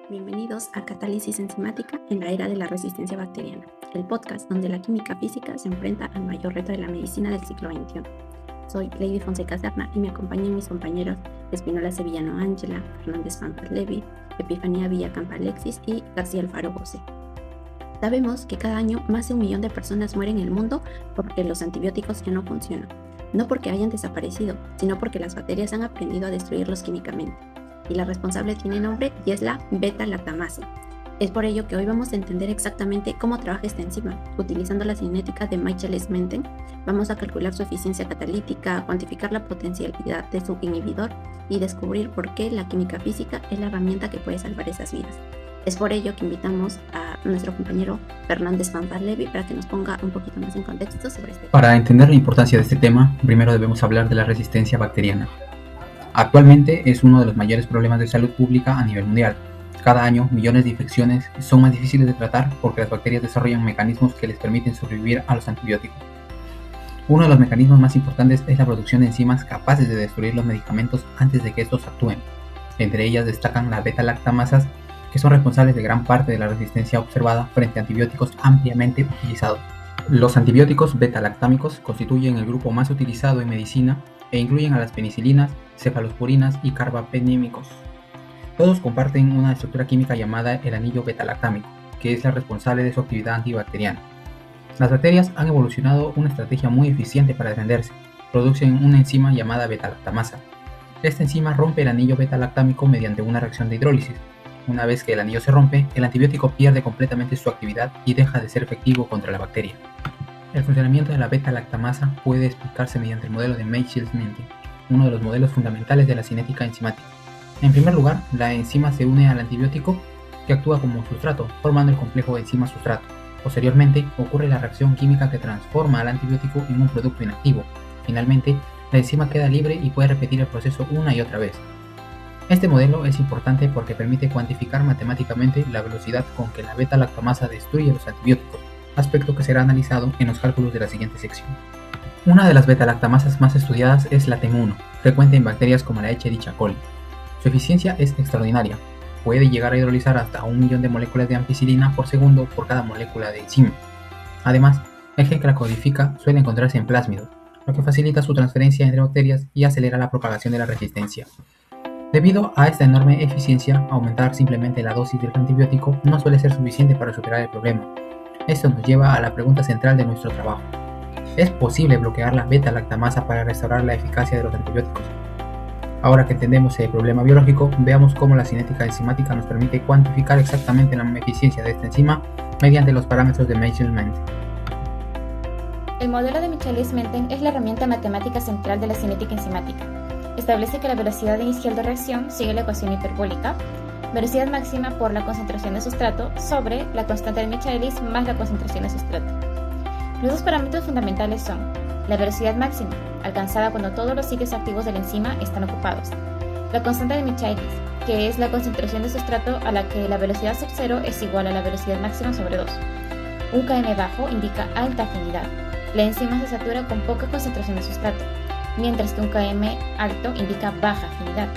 Bienvenidos a Catálisis Enzimática en la era de la resistencia bacteriana, el podcast donde la química física se enfrenta al mayor reto de la medicina del siglo XXI. Soy Lady Fonseca Serna y me acompañan mis compañeros Espinola Sevillano Ángela, Fernández Pampas Levi, Epifanía Villacampa Alexis y García Alfaro José. Sabemos que cada año más de 1 millón de personas mueren en el mundo porque los antibióticos ya no funcionan, no porque hayan desaparecido, sino porque las bacterias han aprendido a destruirlos químicamente. Y la responsable tiene nombre y es la beta-lactamasa. Es por ello que hoy vamos a entender exactamente cómo trabaja esta enzima. Utilizando la cinética de Michaelis-Menten, vamos a calcular su eficiencia catalítica, cuantificar la potencialidad de su inhibidor y descubrir por qué la química física es la herramienta que puede salvar esas vidas. Es por ello que invitamos a nuestro compañero Fernández Pampas Levi para que nos ponga un poquito más en contexto sobre este tema. Para entender la importancia de este tema, primero debemos hablar de la resistencia bacteriana. Actualmente es uno de los mayores problemas de salud pública a nivel mundial. Cada año, millones de infecciones son más difíciles de tratar porque las bacterias desarrollan mecanismos que les permiten sobrevivir a los antibióticos. Uno de los mecanismos más importantes es la producción de enzimas capaces de destruir los medicamentos antes de que estos actúen. Entre ellas destacan las beta-lactamasas, que son responsables de gran parte de la resistencia observada frente a antibióticos ampliamente utilizados. Los antibióticos beta-lactámicos constituyen el grupo más utilizado en medicina e incluyen a las penicilinas, cefalosporinas y carbapenémicos. Todos comparten una estructura química llamada el anillo beta-lactámico, que es la responsable de su actividad antibacteriana. Las bacterias han evolucionado una estrategia muy eficiente para defenderse. Producen una enzima llamada beta-lactamasa. Esta enzima rompe el anillo beta-lactámico mediante una reacción de hidrólisis. Una vez que el anillo se rompe, el antibiótico pierde completamente su actividad y deja de ser efectivo contra la bacteria. El funcionamiento de la beta-lactamasa puede explicarse mediante el modelo de Michaelis-Menten, uno de los modelos fundamentales de la cinética enzimática. En primer lugar, la enzima se une al antibiótico que actúa como sustrato, formando el complejo enzima-sustrato. Posteriormente, ocurre la reacción química que transforma al antibiótico en un producto inactivo. Finalmente, la enzima queda libre y puede repetir el proceso una y otra vez. Este modelo es importante porque permite cuantificar matemáticamente la velocidad con que la beta-lactamasa destruye los antibióticos, aspecto que será analizado en los cálculos de la siguiente sección. Una de las beta-lactamasas más estudiadas es la TEM1, frecuente en bacterias como la Escherichia coli. Su eficiencia es extraordinaria. Puede llegar a hidrolizar hasta 1 millón de moléculas de ampicilina por segundo por cada molécula de enzima. Además, el gen que la codifica suele encontrarse en plásmidos, lo que facilita su transferencia entre bacterias y acelera la propagación de la resistencia. Debido a esta enorme eficiencia, aumentar simplemente la dosis del antibiótico no suele ser suficiente para superar el problema. Esto nos lleva a la pregunta central de nuestro trabajo. ¿Es posible bloquear la beta-lactamasa para restaurar la eficacia de los antibióticos? Ahora que entendemos el problema biológico, veamos cómo la cinética enzimática nos permite cuantificar exactamente la eficiencia de esta enzima mediante los parámetros de Michaelis-Menten. El modelo de Michaelis-Menten es la herramienta matemática central de la cinética enzimática. Establece que la velocidad inicial de reacción sigue la ecuación hiperbólica, velocidad máxima por la concentración de sustrato sobre la constante de Michaelis más la concentración de sustrato. Los dos parámetros fundamentales son la velocidad máxima, alcanzada cuando todos los sitios activos de la enzima están ocupados, la constante de Michaelis, que es la concentración de sustrato a la que la velocidad sub 0 es igual a la velocidad máxima sobre 2. Un km bajo indica alta afinidad. La enzima se satura con poca concentración de sustrato, mientras que un km alto indica baja afinidad,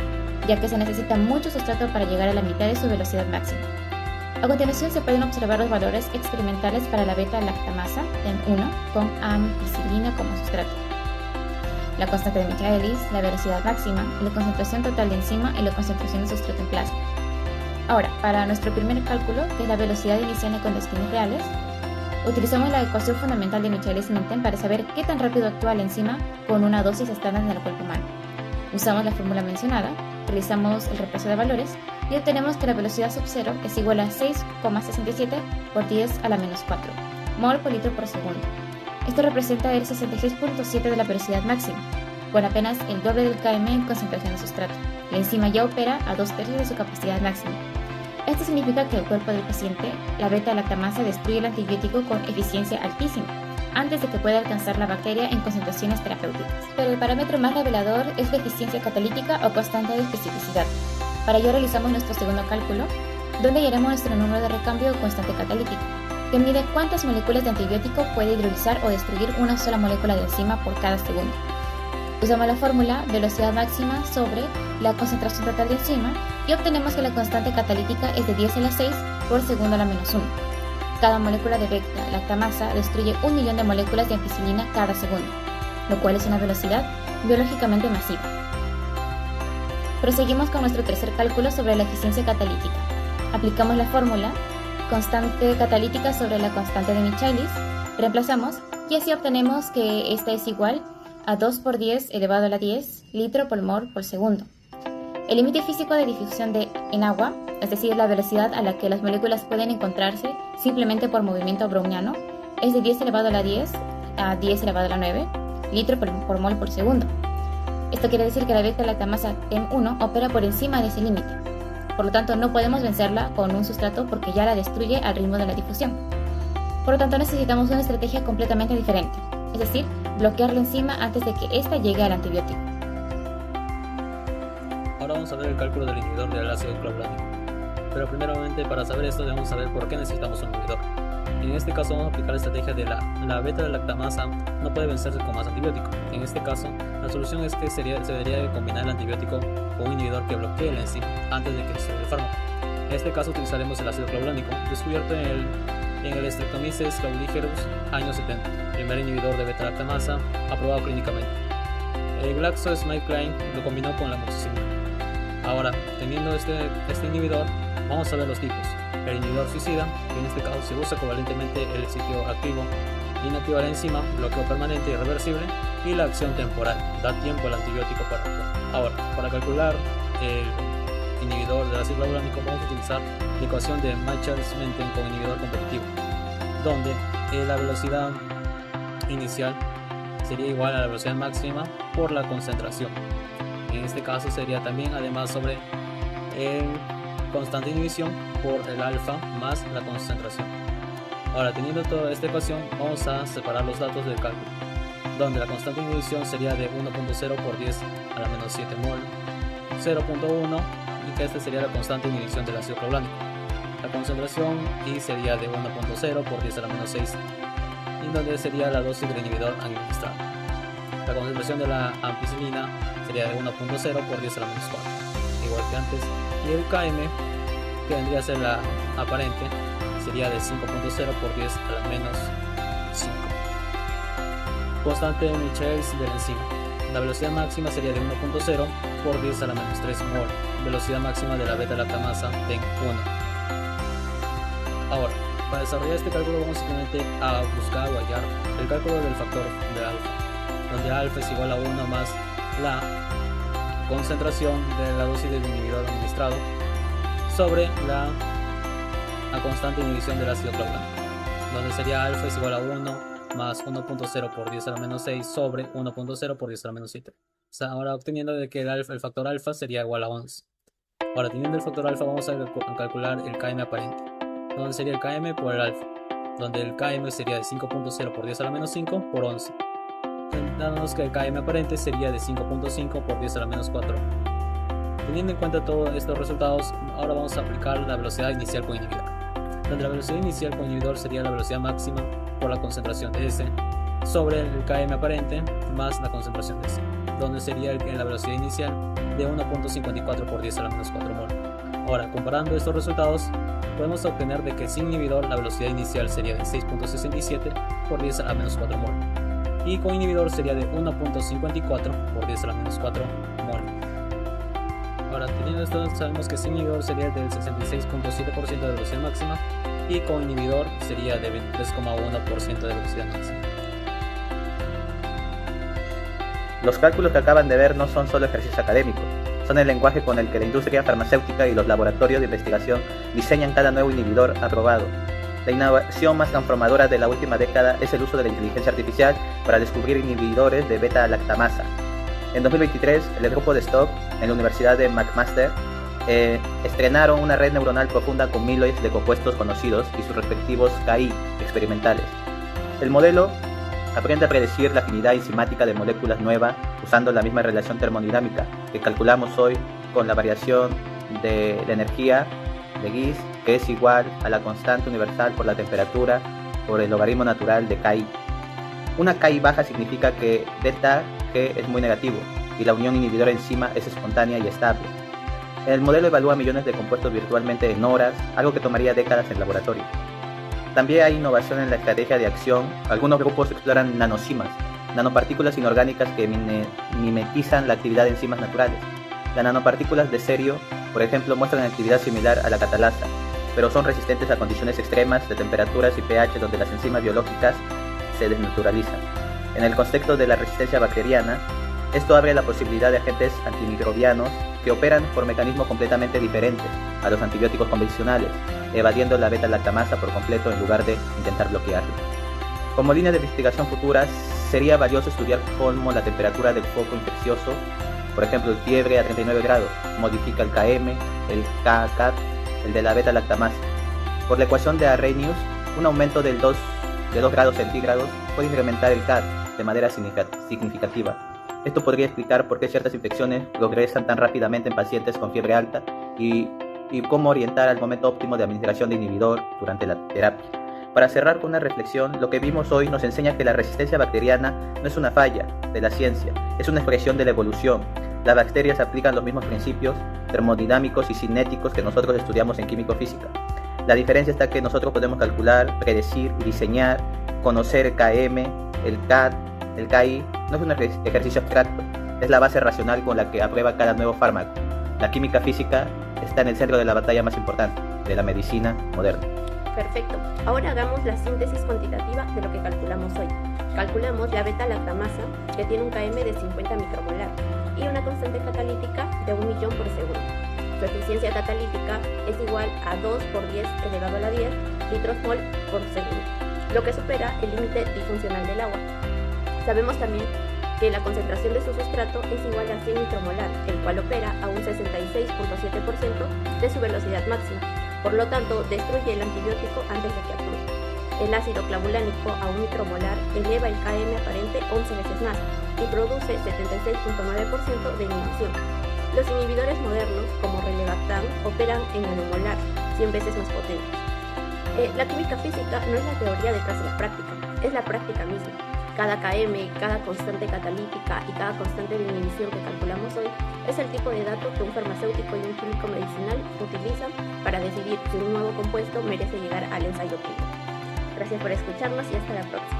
ya que se necesita mucho sustrato para llegar a la mitad de su velocidad máxima. A continuación se pueden observar los valores experimentales para la beta-lactamasa TEM1 con ampicilina como sustrato, la constante de Michaelis, la velocidad máxima, la concentración total de enzima y la concentración de sustrato en plasma. Ahora, para nuestro primer cálculo, que es la velocidad inicial en condiciones reales, utilizamos la ecuación fundamental de Michaelis-Menten para saber qué tan rápido actúa la enzima con una dosis estándar en el cuerpo humano. Usamos la fórmula mencionada, realizamos el reemplazo de valores y obtenemos que la velocidad sub 0 es igual a 6,67 por 10 a la menos 4 mol por litro por segundo. Esto representa el 66.7 de la velocidad máxima, con apenas el doble del km en concentración de sustrato. La enzima ya opera a 2/3 de su capacidad máxima. Esto significa que el cuerpo del paciente, la beta-lactamasa, destruye el antibiótico con eficiencia altísima, antes de que pueda alcanzar la bacteria en concentraciones terapéuticas. Pero el parámetro más revelador es la eficiencia catalítica o constante de especificidad. Para ello realizamos nuestro segundo cálculo, donde hallaremos nuestro número de recambio o constante catalítica, que mide cuántas moléculas de antibiótico puede hidrolizar o destruir una sola molécula de enzima por cada segundo. Usamos la fórmula velocidad máxima sobre la concentración total de enzima y obtenemos que la constante catalítica es de 10 a la 6 por segundo a la menos 1. Cada molécula de beta-lactamasa destruye 1 millón de moléculas de ampicilina cada segundo, lo cual es una velocidad biológicamente masiva. Proseguimos con nuestro tercer cálculo sobre la eficiencia catalítica. Aplicamos la fórmula constante catalítica sobre la constante de Michaelis, reemplazamos y así obtenemos que esta es igual a 2 por 10 elevado a la 10 litro por mol por segundo. El límite físico de difusión en agua, es decir, la velocidad a la que las moléculas pueden encontrarse simplemente por movimiento browniano, es de 10 elevado a la 10 a 10 elevado a la 9 litro por mol por segundo. Esto quiere decir que la beta-lactamasa TEM1 opera por encima de ese límite. Por lo tanto, no podemos vencerla con un sustrato porque ya la destruye al ritmo de la difusión. Por lo tanto, necesitamos una estrategia completamente diferente, es decir, bloquear la enzima antes de que ésta llegue al antibiótico. Ahora vamos a ver el cálculo del inhibidor del ácido clavulanico. Pero primeramente, para saber esto debemos saber por qué necesitamos un inhibidor. En este caso vamos a aplicar la estrategia de la beta-lactamasa no puede vencerse con más antibiótico. En este caso, la solución es que se debería de combinar el antibiótico con un inhibidor que bloquee la enzima antes de que destruya el fármaco. En este caso utilizaremos el ácido clavulánico, descubierto en el Streptomyces clavuligerus años 70, primer inhibidor de beta-lactamasa aprobado clínicamente. El GlaxoSmithKline lo combinó con la amoxicilina. Ahora, teniendo este inhibidor, vamos a ver los tipos. El inhibidor suicida, que en este caso se usa covalentemente el sitio activo, inactiva la enzima, bloqueo permanente y irreversible, y la acción temporal, da tiempo al antibiótico para actuar. Ahora, para calcular el inhibidor del ácido clavulánico vamos a utilizar la ecuación de Michaelis-Menten con inhibidor competitivo, donde la velocidad inicial sería igual a la velocidad máxima por la concentración. En este caso sería también además sobre el constante de inhibición por el alfa más la concentración. Ahora, teniendo toda esta ecuación, vamos a separar los datos del cálculo, donde la constante de inhibición sería de 1.0 por 10 a la menos 7 mol, 0.1 y que esta sería la constante de inhibición del ácido clavulánico. La concentración y sería de 1.0 por 10 a la menos 6, y donde sería la dosis del inhibidor administrado. La concentración de la ampicilina sería de 1.0 por 10 a la menos 4, igual que antes, y el Km, que vendría a ser la aparente, sería de 5.0 por 10 a la menos 5. Constante de Michaelis de la enzima. La velocidad máxima sería de 1.0 por 10 a la menos 3 mol, velocidad máxima de la beta-lactamasa en 1. Ahora, para desarrollar este cálculo vamos simplemente a buscar o hallar el cálculo del factor de alfa, donde alfa es igual a 1 más la concentración de la dosis del inhibidor administrado sobre la constante de inhibición del ácido clavulánico, donde sería alfa es igual a 1 más 1.0 por 10 a la menos 6 sobre 1.0 por 10 a la menos 7. Ahora obteniendo de que el factor alfa sería igual a 11. Ahora, teniendo el factor alfa vamos a calcular el Km aparente, donde sería el Km por el alfa, donde el Km sería de 5.0 por 10 a la menos 5 por 11, dándonos que el Km aparente sería de 5.5 por 10 a la menos 4. Teniendo en cuenta todos estos resultados, ahora vamos a aplicar la velocidad inicial con inhibidor, donde la velocidad inicial con inhibidor sería la velocidad máxima por la concentración de S sobre el Km aparente más la concentración de S, donde sería la velocidad inicial de 1.54 por 10 a la menos 4 mol. Ahora, comparando estos resultados, podemos obtener de que sin inhibidor la velocidad inicial sería de 6.67 por 10 a la menos 4 mol, y con inhibidor sería de 1.54 por 10 a la menos 4 mol. Ahora, teniendo esto, sabemos que sin inhibidor sería del 66.7% de velocidad máxima y con inhibidor sería de 23,1% de velocidad máxima. Los cálculos que acaban de ver no son solo ejercicios académicos, son el lenguaje con el que la industria farmacéutica y los laboratorios de investigación diseñan cada nuevo inhibidor aprobado. La innovación más transformadora de la última década es el uso de la inteligencia artificial para descubrir inhibidores de beta-lactamasa. En 2023, el grupo de Stock en la Universidad de McMaster estrenaron una red neuronal profunda con miles de compuestos conocidos y sus respectivos KI experimentales. El modelo aprende a predecir la afinidad enzimática de moléculas nuevas usando la misma relación termodinámica que calculamos hoy con la variación de la energía de Gibbs, que es igual a la constante universal por la temperatura por el logaritmo natural de KI. Una KI baja significa que delta G es muy negativo y la unión inhibidor-enzima es espontánea y estable. El modelo evalúa millones de compuestos virtualmente en horas, algo que tomaría décadas en laboratorio. También hay innovación en la estrategia de acción. Algunos grupos exploran nanocimas, nanopartículas inorgánicas que mimetizan la actividad de enzimas naturales. Las nanopartículas de cerio, por ejemplo, muestran actividad similar a la catalasa, pero son resistentes a condiciones extremas de temperaturas y pH donde las enzimas biológicas se desnaturalizan. En el contexto de la resistencia bacteriana, esto abre la posibilidad de agentes antimicrobianos que operan por mecanismos completamente diferentes a los antibióticos convencionales, evadiendo la beta-lactamasa por completo en lugar de intentar bloquearla. Como línea de investigación futuras, sería valioso estudiar cómo la temperatura del foco infeccioso, por ejemplo el fiebre a 39 grados, modifica el Km, el Kcat, el de la beta-lactamasa. Por la ecuación de Arrhenius, un aumento de 2 grados centígrados puede incrementar el Cat de manera significativa. Esto podría explicar por qué ciertas infecciones progresan tan rápidamente en pacientes con fiebre alta y cómo orientar al momento óptimo de administración de inhibidor durante la terapia. Para cerrar con una reflexión, lo que vimos hoy nos enseña que la resistencia bacteriana no es una falla de la ciencia, es una expresión de la evolución. Las bacterias aplican los mismos principios termodinámicos y cinéticos que nosotros estudiamos en químico-física. La diferencia está que nosotros podemos calcular, predecir y diseñar, conocer el Km, el Cat, el Ki. No es un ejercicio abstracto, es la base racional con la que aprueba cada nuevo fármaco. La química física está en el centro de la batalla más importante, de la medicina moderna. Perfecto. Ahora hagamos la síntesis cuantitativa de lo que calculamos hoy. Calculamos la beta-lactamasa, que tiene un Km de 50 micromolar y una constante catalítica de 1.000.000 por segundo. Su eficiencia catalítica es igual a 2 por 10 elevado a la 10 litros mol por segundo, lo que supera el límite disfuncional del agua. Sabemos también que la concentración de su sustrato es igual a 100 micromolar, el cual opera a un 66.7% de su velocidad máxima. Por lo tanto, destruye el antibiótico antes de que actúe. El ácido clavulánico a 1 micromolar eleva el Km aparente 11 veces más y produce 76.9% de inhibición. Los inhibidores modernos, como Relebactam, operan en nanomolar, 100 veces más potentes. La química física no es la teoría detrás de la práctica, es la práctica misma. Cada Km, cada constante catalítica y cada constante de inhibición que calculamos hoy es el tipo de dato que un farmacéutico y un químico medicinal utilizan para decidir si un nuevo compuesto merece llegar al ensayo clínico. Gracias por escucharnos y hasta la próxima.